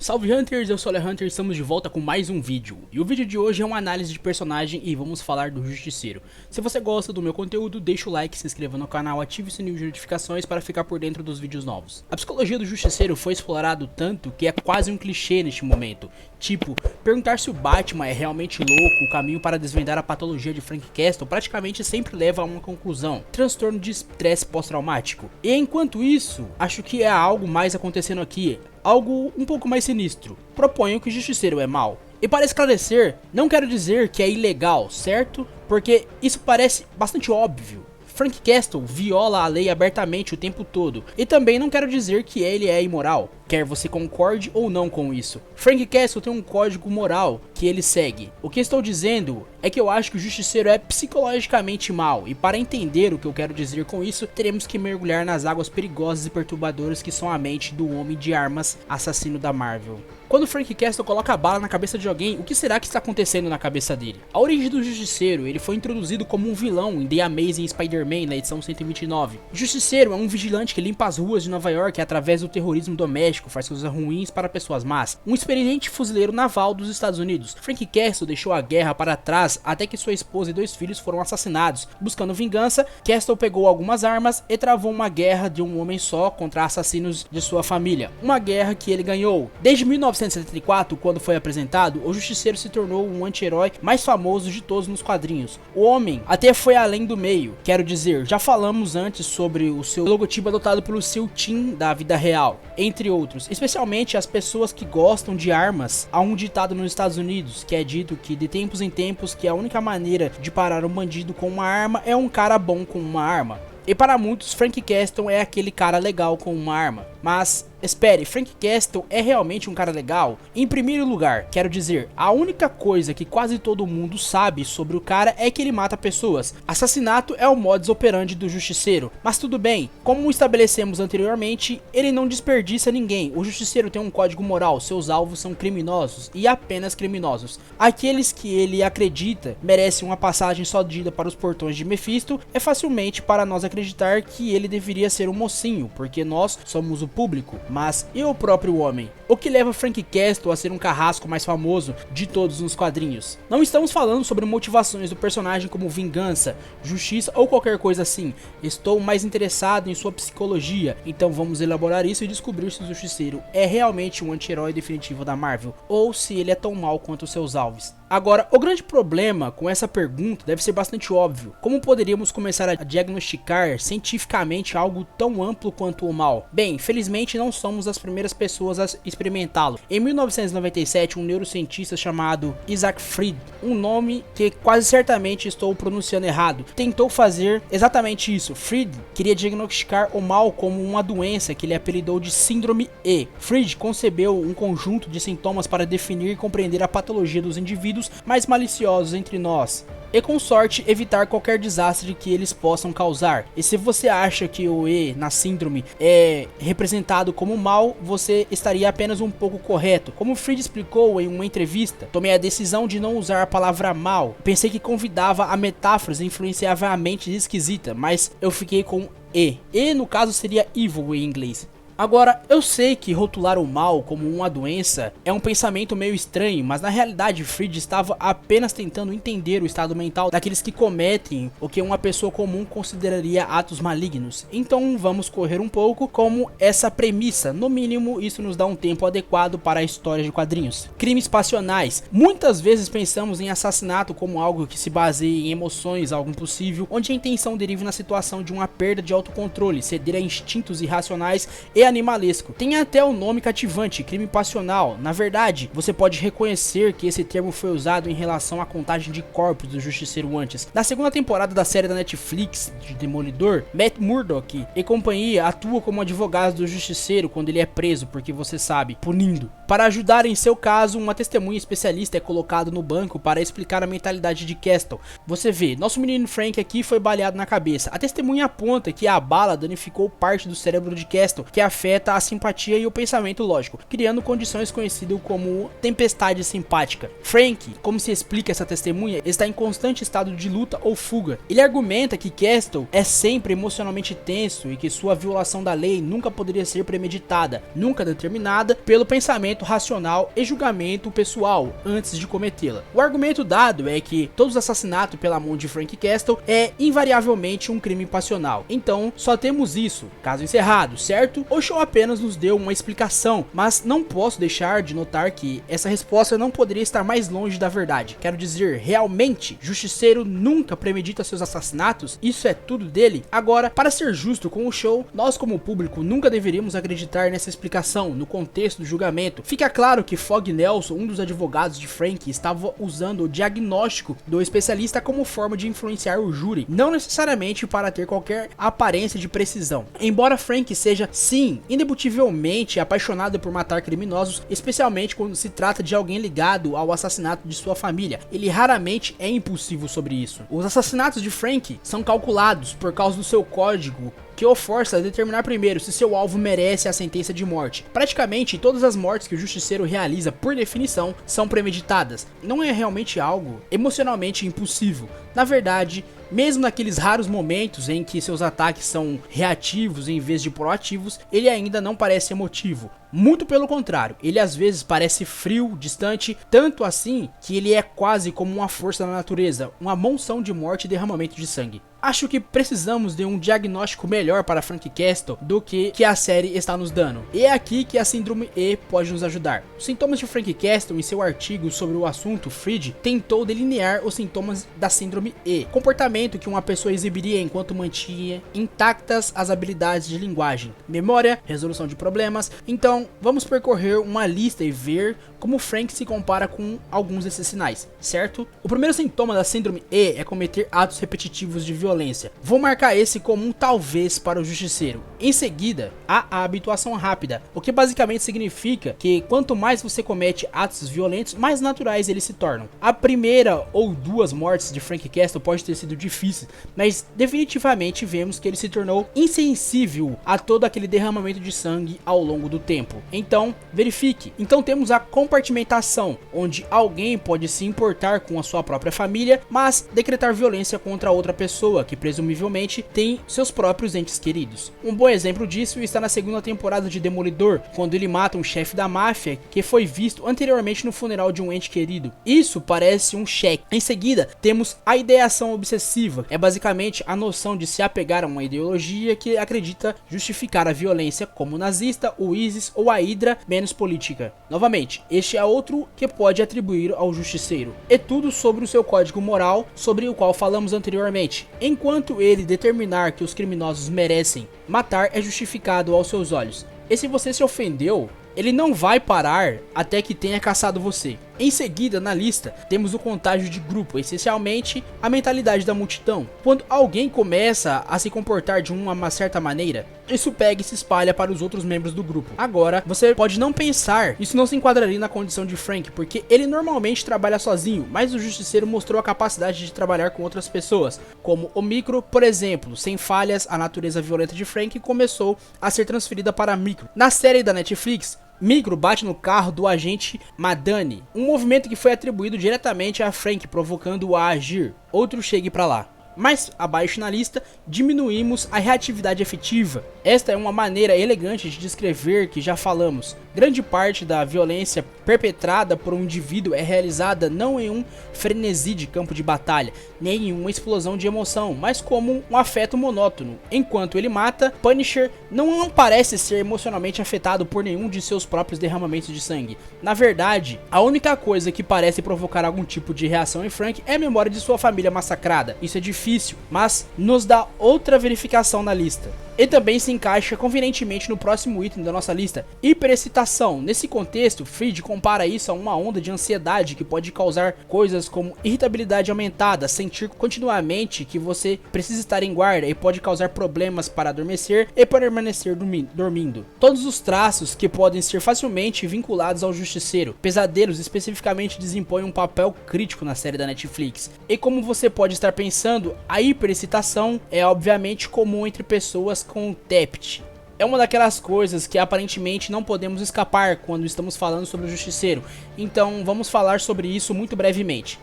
Salve Hunters, eu sou o Hunter e estamos de volta com mais um vídeo. E o vídeo de hoje é uma análise de personagem e vamos falar do Justiceiro. Se você gosta do meu conteúdo, deixa o like, se inscreva no canal, ative o sininho de notificações para ficar por dentro dos vídeos novos. A psicologia do Justiceiro foi explorado tanto que é quase um clichê neste momento. Tipo, perguntar se o Batman é realmente louco, o caminho para desvendar a patologia de Frank Castle praticamente sempre leva a uma conclusão: transtorno de estresse pós-traumático. E enquanto isso, acho que há algo mais acontecendo aqui. Algo um pouco mais sinistro. Proponho que o Justiceiro é mau. E para esclarecer, não quero dizer que é ilegal, certo? Porque isso parece bastante óbvio. Frank Castle viola a lei abertamente o tempo todo. E também não quero dizer que ele é imoral, quer você concorde ou não com isso. Frank Castle tem um código moral que ele segue. O que estou dizendo é que eu acho que o Justiceiro é psicologicamente mau. E para entender o que eu quero dizer com isso, teremos que mergulhar nas águas perigosas e perturbadoras que são a mente do Homem de Armas, assassino da Marvel. Quando Frank Castle coloca a bala na cabeça de alguém, o que será que está acontecendo na cabeça dele? A origem do Justiceiro, ele foi introduzido como um vilão em The Amazing Spider-Man na edição 129. O Justiceiro é um vigilante que limpa as ruas de Nova York através do terrorismo doméstico, faz coisas ruins para pessoas más. Um experiente fuzileiro naval dos Estados Unidos. Frank Castle deixou a guerra para trás até que sua esposa e 2 filhos foram assassinados. Buscando vingança, Castle pegou algumas armas e travou uma guerra de um homem só contra assassinos de sua família. Uma guerra que ele ganhou. Desde 1974, quando foi apresentado, o Justiceiro se tornou um anti-herói mais famoso de todos nos quadrinhos. O homem até foi além do meio, quero dizer, já falamos antes sobre o seu logotipo adotado pelo seu team da vida real, entre outros, especialmente as pessoas que gostam de armas. Há um ditado nos Estados Unidos que é dito que de tempos em tempos que a única maneira de parar um bandido com uma arma é um cara bom com uma arma. E para muitos, Frank Castle é aquele cara legal com uma arma. Mas, espere, Frank Castle é realmente um cara legal? Em primeiro lugar, quero dizer, a única coisa que quase todo mundo sabe sobre o cara é que ele mata pessoas. Assassinato é o modus operandi do Justiceiro. Mas tudo bem, como estabelecemos anteriormente, ele não desperdiça ninguém. O Justiceiro tem um código moral, seus alvos são criminosos e apenas criminosos. Aqueles que ele acredita merecem uma passagem só dita para os portões de Mephisto, é facilmente para nós acreditar que ele deveria ser um mocinho, porque nós somos o público. Mas e o próprio homem? O que leva Frank Castle a ser um carrasco mais famoso de todos nos quadrinhos? Não estamos falando sobre motivações do personagem como vingança, justiça ou qualquer coisa assim. Estou mais interessado em sua psicologia, então vamos elaborar isso e descobrir se o Justiceiro é realmente um anti-herói definitivo da Marvel, ou se ele é tão mau quanto seus alvos. Agora, o grande problema com essa pergunta deve ser bastante óbvio. Como poderíamos começar a diagnosticar cientificamente algo tão amplo quanto o mal? Bem, felizmente não somos as primeiras pessoas a experimentá-lo. Em 1997, um neurocientista chamado Isaac Fried, um nome que quase certamente estou pronunciando errado, tentou fazer exatamente isso. Fried queria diagnosticar o mal como uma doença que ele apelidou de Síndrome E. Fried concebeu um conjunto de sintomas para definir e compreender a patologia dos indivíduos mais maliciosos entre nós, e com sorte evitar qualquer desastre que eles possam causar. E se você acha que o E na síndrome é representado como mal, você estaria apenas um pouco correto. Como Fried explicou em uma entrevista, tomei a decisão de não usar a palavra mal. Pensei que convidava a metáforas e influenciava a mente esquisita, mas eu fiquei com E. E no caso seria evil em inglês. Agora, eu sei que rotular o mal como uma doença é um pensamento meio estranho, mas na realidade Fried estava apenas tentando entender o estado mental daqueles que cometem o que uma pessoa comum consideraria atos malignos. Então vamos correr um pouco como essa premissa, no mínimo isso nos dá um tempo adequado para a história de quadrinhos. Crimes passionais. Muitas vezes pensamos em assassinato como algo que se baseia em emoções, algo impossível, onde a intenção deriva na situação de uma perda de autocontrole, ceder a instintos irracionais e animalesco. Tem até o nome cativante, crime passional. Na verdade, você pode reconhecer que esse termo foi usado em relação à contagem de corpos do Justiceiro antes. Na segunda temporada da série da Netflix de Demolidor, Matt Murdock e companhia atuam como advogados do Justiceiro quando ele é preso, porque você sabe, punindo. Para ajudar em seu caso, uma testemunha especialista é colocado no banco para explicar a mentalidade de Castle. Você vê, nosso menino Frank aqui foi baleado na cabeça. A testemunha aponta que a bala danificou parte do cérebro de Castle, que afeta a simpatia e o pensamento lógico, criando condições conhecidas como tempestade simpática. Frank, como se explica essa testemunha, está em constante estado de luta ou fuga. Ele argumenta que Castle é sempre emocionalmente tenso e que sua violação da lei nunca poderia ser premeditada, nunca determinada pelo pensamento pensamento racional e julgamento pessoal antes de cometê-la. O argumento dado é que todos os assassinatos pela mão de Frank Castle é invariavelmente um crime passional. Então, só temos isso, caso encerrado, certo? O show apenas nos deu uma explicação, mas não posso deixar de notar que essa resposta não poderia estar mais longe da verdade. Quero dizer, realmente, Justiceiro nunca premedita seus assassinatos? Isso é tudo dele? Agora, para ser justo com o show, nós como público nunca deveríamos acreditar nessa explicação, no contexto do julgamento. Fica claro que Fog Nelson, um dos advogados de Frank, estava usando o diagnóstico do especialista como forma de influenciar o júri, não necessariamente para ter qualquer aparência de precisão. Embora Frank seja, sim, indiscutivelmente apaixonado por matar criminosos, especialmente quando se trata de alguém ligado ao assassinato de sua família, ele raramente é impulsivo sobre isso. Os assassinatos de Frank são calculados por causa do seu código, que o força a determinar primeiro se seu alvo merece a sentença de morte. Praticamente todas as mortes que o Justiceiro realiza, por definição, são premeditadas. Não é realmente algo emocionalmente impulsivo. Na verdade, mesmo naqueles raros momentos em que seus ataques são reativos em vez de proativos, ele ainda não parece emotivo. Muito pelo contrário, ele às vezes parece frio, distante, tanto assim que ele é quase como uma força da natureza, uma monção de morte e derramamento de sangue. Acho que precisamos de um diagnóstico melhor para Frank Castle do que a série está nos dando. E é aqui que a Síndrome E pode nos ajudar. Os sintomas de Frank Castle, em seu artigo sobre o assunto, Fried tentou delinear os sintomas da Síndrome E, comportamento que uma pessoa exibiria enquanto mantinha intactas as habilidades de linguagem, memória, resolução de problemas. Então, vamos percorrer uma lista e ver como Frank se compara com alguns desses sinais, certo? O primeiro sintoma da Síndrome E é cometer atos repetitivos de violência. Vou marcar esse como um talvez para o Justiceiro. Em seguida, há a habituação rápida, o que basicamente significa que quanto mais você comete atos violentos, mais naturais eles se tornam. A primeira ou duas mortes de Frank Castle pode ter sido difícil, mas definitivamente vemos que ele se tornou insensível a todo aquele derramamento de sangue ao longo do tempo. Então, verifique. Então temos a compartimentação, onde alguém pode se importar com a sua própria família, mas decretar violência contra outra pessoa, que presumivelmente tem seus próprios entes queridos. Um bom exemplo disso está na segunda temporada de Demolidor, quando ele mata um chefe da máfia que foi visto anteriormente no funeral de um ente querido. Isso parece um cheque. Em seguida, temos a ideação obsessiva. É basicamente a noção de se apegar a uma ideologia que acredita justificar a violência, como o nazista, o ISIS ou a Hydra menos política. Novamente, este é outro que pode atribuir ao Justiceiro. É tudo sobre o seu código moral, sobre o qual falamos anteriormente. Enquanto ele determinar que os criminosos merecem matar, é justificado aos seus olhos. E se você se ofendeu, ele não vai parar até que tenha caçado você. Em seguida, na lista, temos o contágio de grupo, essencialmente a mentalidade da multidão. Quando alguém começa a se comportar de uma certa maneira, isso pega e se espalha para os outros membros do grupo. Agora, você pode não pensar, isso não se enquadraria na condição de Frank, porque ele normalmente trabalha sozinho, mas o Justiceiro mostrou a capacidade de trabalhar com outras pessoas, como o Micro, por exemplo. Sem falhas, a natureza violenta de Frank começou a ser transferida para Micro. Na série da Netflix, Micro bate no carro do agente Madani, um movimento que foi atribuído diretamente a Frank, provocando-o a agir. Outro chegue pra lá. Mais abaixo na lista, diminuímos a reatividade efetiva. Esta é uma maneira elegante de descrever que já falamos. Grande parte da violência perpetrada por um indivíduo é realizada não em um frenesi de campo de batalha, nem em uma explosão de emoção, mas como um afeto monótono. Enquanto ele mata, Punisher não parece ser emocionalmente afetado por nenhum de seus próprios derramamentos de sangue. Na verdade, a única coisa que parece provocar algum tipo de reação em Frank é a memória de sua família massacrada. Isso é difícil, mas nos dá outra verificação na lista. E também se encaixa convenientemente no próximo item da nossa lista, hiperexcitação. Nesse contexto, Fried compara isso a uma onda de ansiedade que pode causar coisas como irritabilidade aumentada, sentir continuamente que você precisa estar em guarda e pode causar problemas para adormecer e permanecer dormindo. Todos os traços que podem ser facilmente vinculados ao Justiceiro. Pesadelos especificamente desempenham um papel crítico na série da Netflix. E como você pode estar pensando, a hiperexcitação é obviamente comum entre pessoas com TEPT. É uma daquelas coisas que aparentemente não podemos escapar quando estamos falando sobre o Justiceiro, então vamos falar sobre isso muito brevemente.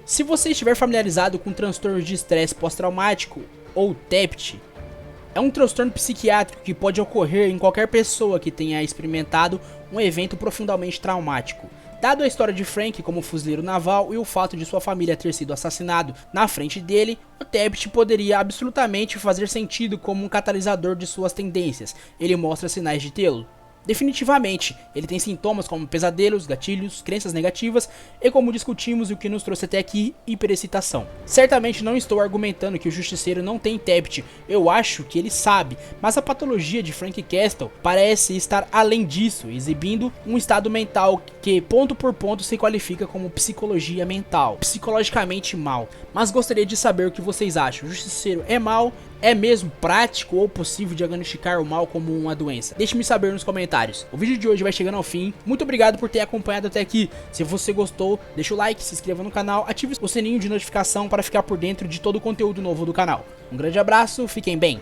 Se você estiver familiarizado com transtorno de estresse pós-traumático, ou TEPT, É um transtorno psiquiátrico que pode ocorrer em qualquer pessoa que tenha experimentado um evento profundamente traumático. Dado a história de Frank como fuzileiro naval e o fato de sua família ter sido assassinado na frente dele, o Tabbit poderia absolutamente fazer sentido como um catalisador de suas tendências. Ele mostra sinais de tê-lo. Definitivamente, ele tem sintomas como pesadelos, gatilhos, crenças negativas e, como discutimos, o que nos trouxe até aqui, hiperexcitação. Certamente não estou argumentando que o Justiceiro não tem Tabbit, eu acho que ele sabe, mas a patologia de Frank Castle parece estar além disso, exibindo um estado mental que ponto por ponto se qualifica como psicologia mental, psicologicamente mal. Mas gostaria de saber o que vocês acham. O Justiceiro é mal? É mesmo prático ou possível diagnosticar o mal como uma doença? Deixe-me saber nos comentários. O vídeo de hoje vai chegando ao fim. Muito obrigado por ter acompanhado até aqui. Se você gostou, deixa o like, se inscreva no canal, ative o sininho de notificação para ficar por dentro de todo o conteúdo novo do canal. Um grande abraço, fiquem bem.